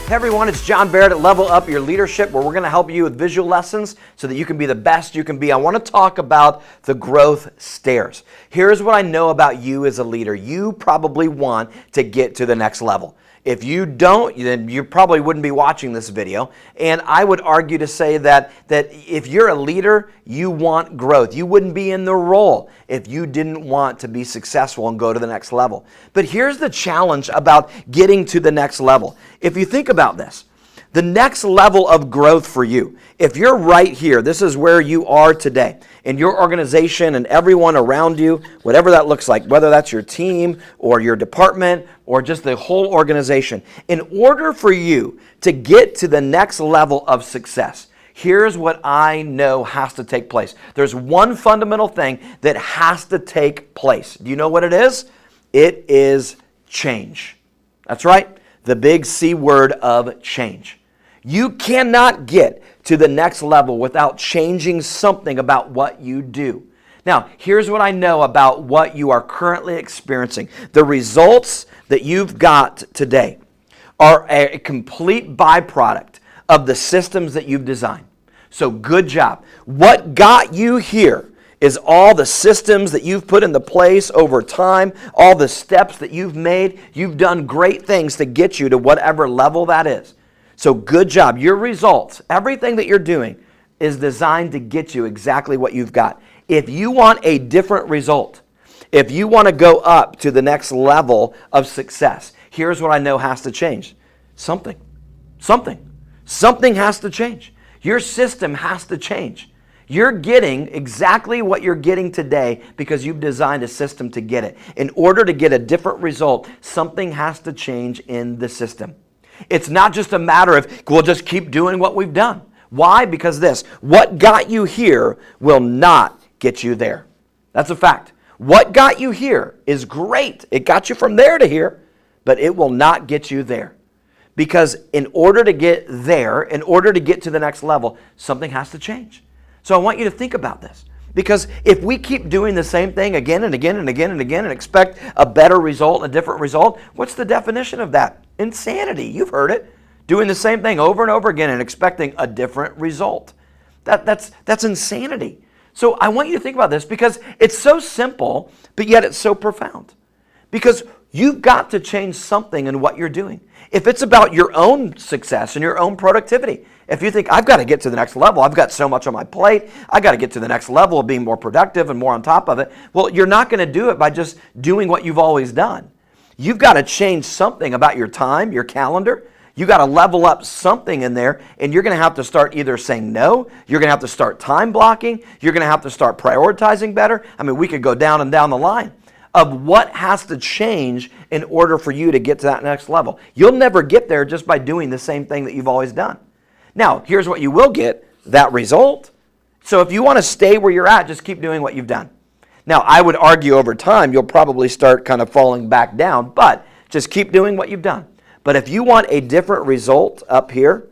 Hey everyone, it's John Barrett at Level Up Your Leadership, where we're going to help you with visual lessons so that you can be the best you can be. I want to talk about the growth stairs. Here's what I know about you as a leader. You probably want to get to the next level. If you don't, then you probably wouldn't be watching this video. And I would argue to say that if you're a leader, you want growth. You wouldn't be in the role if you didn't want to be successful and go to the next level. But here's the challenge about getting to the next level. If you think about this, the next level of growth for you, if you're right here, this is where you are today, in your organization and everyone around you, whatever that looks like, whether that's your team or your department or just the whole organization, in order for you to get to the next level of success, here's what I know has to take place. There's one fundamental thing that has to take place. Do you know what it is? It is change. That's right, the big C word of change. You cannot get to the next level without changing something about what you do. Now, here's what I know about what you are currently experiencing. The results that you've got today are a complete byproduct of the systems that you've designed. So good job. What got you here is all the systems that you've put into place over time, all the steps that you've made. You've done great things to get you to whatever level that is. So good job. Your results, everything that you're doing is designed to get you exactly what you've got. If you want a different result, if you want to go up to the next level of success, here's what I know has to change. Something has to change. Your system has to change. You're getting exactly what you're getting today because you've designed a system to get it. In order to get a different result, something has to change in the system. It's not just a matter of, we'll just keep doing what we've done. Why? Because what got you here will not get you there. That's a fact. What got you here is great. It got you from there to here, but it will not get you there. Because in order to get there, in order to get to the next level, something has to change. So I want you to think about this. Because if we keep doing the same thing again and again and again and again and expect a better result, a different result, what's the definition of that? Insanity. You've heard it. Doing the same thing over and over again and expecting a different result. That's insanity. So I want you to think about this because it's so simple, but yet it's so profound. Because you've got to change something in what you're doing. If it's about your own success and your own productivity, if you think, I've got to get to the next level, I've got so much on my plate, I've got to get to the next level of being more productive and more on top of it, well, you're not going to do it by just doing what you've always done. You've got to change something about your time, your calendar. You've got to level up something in there, and you're going to have to start either saying no, you're going to have to start time blocking, you're going to have to start prioritizing better. I mean, we could go down and down the line of what has to change in order for you to get to that next level. You'll never get there just by doing the same thing that you've always done. Now, here's what you will get, that result. So if you want to stay where you're at, just keep doing what you've done. Now, I would argue over time, you'll probably start kind of falling back down, but just keep doing what you've done. But if you want a different result up here,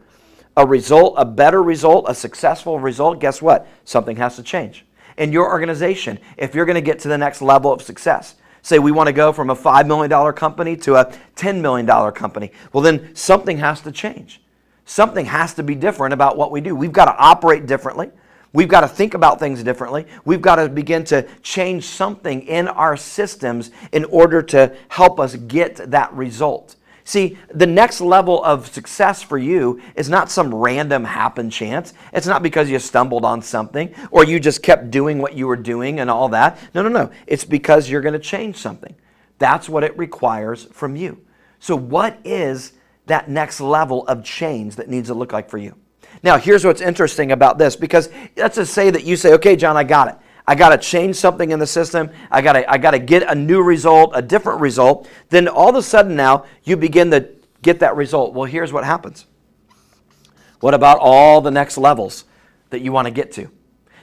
a better result, a successful result, guess what? Something has to change. In your organization, if you're going to get to the next level of success, say we want to go from a $5 million company to a $10 million company, well then something has to change. Something has to be different about what we do. We've got to operate differently. We've got to think about things differently. We've got to begin to change something in our systems in order to help us get that result. See, the next level of success for you is not some random happen chance. It's not because you stumbled on something or you just kept doing what you were doing and all that. No. It's because you're going to change something. That's what it requires from you. So what is that next level of change that needs to look like for you? Now, here's what's interesting about this, because let's just say that you say, okay, John, I got it. I got to change something in the system. I got to get a new result, a different result. Then all of a sudden now you begin to get that result. Well, here's what happens. What about all the next levels that you want to get to?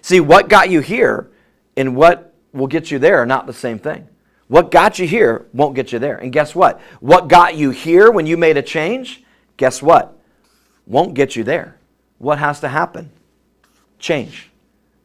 See, what got you here and what will get you there are not the same thing. What got you here won't get you there. And guess what? What got you here when you made a change, guess what? Won't get you there. What has to happen? Change.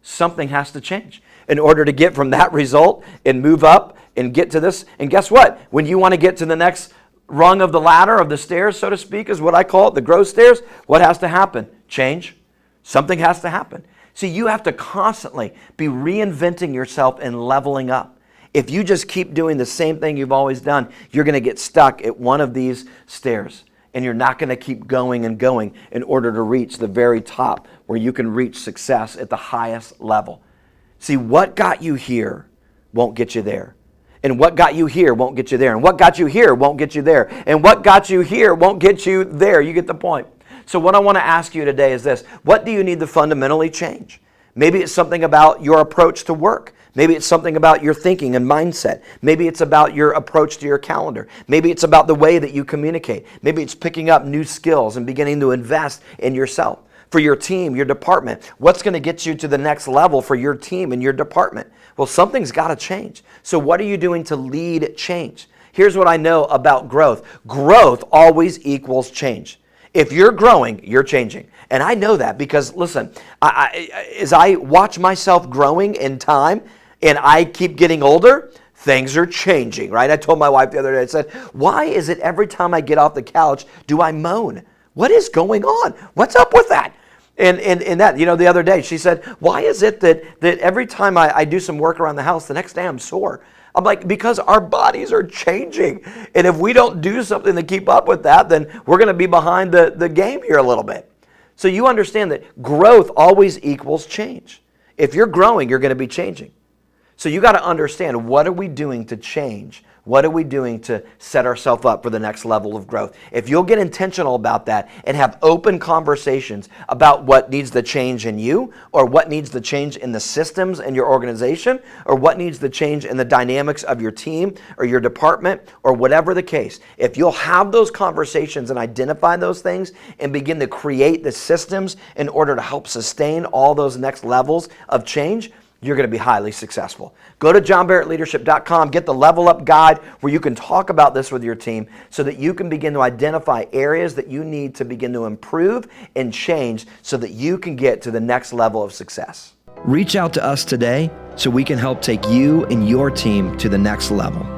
Something has to change in order to get from that result and move up and get to this. And guess what? When you want to get to the next rung of the ladder of the stairs, so to speak, is what I call it, the growth stairs, what has to happen? Change. Something has to happen. See, you have to constantly be reinventing yourself and leveling up. If you just keep doing the same thing you've always done, you're going to get stuck at one of these stairs. And you're not going to keep going and going in order to reach the very top where you can reach success at the highest level. See, what got you here won't get you there. And what got you here won't get you there. And what got you here won't get you there. And what got you here won't get you there. You get the point. So what I want to ask you today is this. What do you need to fundamentally change? Maybe it's something about your approach to work. Maybe it's something about your thinking and mindset. Maybe it's about your approach to your calendar. Maybe it's about the way that you communicate. Maybe it's picking up new skills and beginning to invest in yourself. For your team, your department, what's going to get you to the next level for your team and your department? Well, something's got to change. So what are you doing to lead change? Here's what I know about growth. Growth always equals change. If you're growing, you're changing. And I know that because, listen, as I watch myself growing in time and I keep getting older, things are changing, right? I told my wife the other day, I said, why is it every time I get off the couch, do I moan? What is going on? What's up with that? And that, the other day, she said, why is it that every time I do some work around the house, the next day I'm sore? I'm like, because our bodies are changing. And if we don't do something to keep up with that, then we're going to be behind the game here a little bit. So you understand that growth always equals change. If you're growing, you're going to be changing. So you got to understand, what are we doing to change? What are we doing to set ourselves up for the next level of growth? If you'll get intentional about that and have open conversations about what needs to change in you, or what needs to change in the systems in your organization, or what needs to change in the dynamics of your team or your department, or whatever the case, if you'll have those conversations and identify those things and begin to create the systems in order to help sustain all those next levels of change, you're going to be highly successful. Go to johnbarrettleadership.com, get the Level Up Guide where you can talk about this with your team so that you can begin to identify areas that you need to begin to improve and change so that you can get to the next level of success. Reach out to us today so we can help take you and your team to the next level.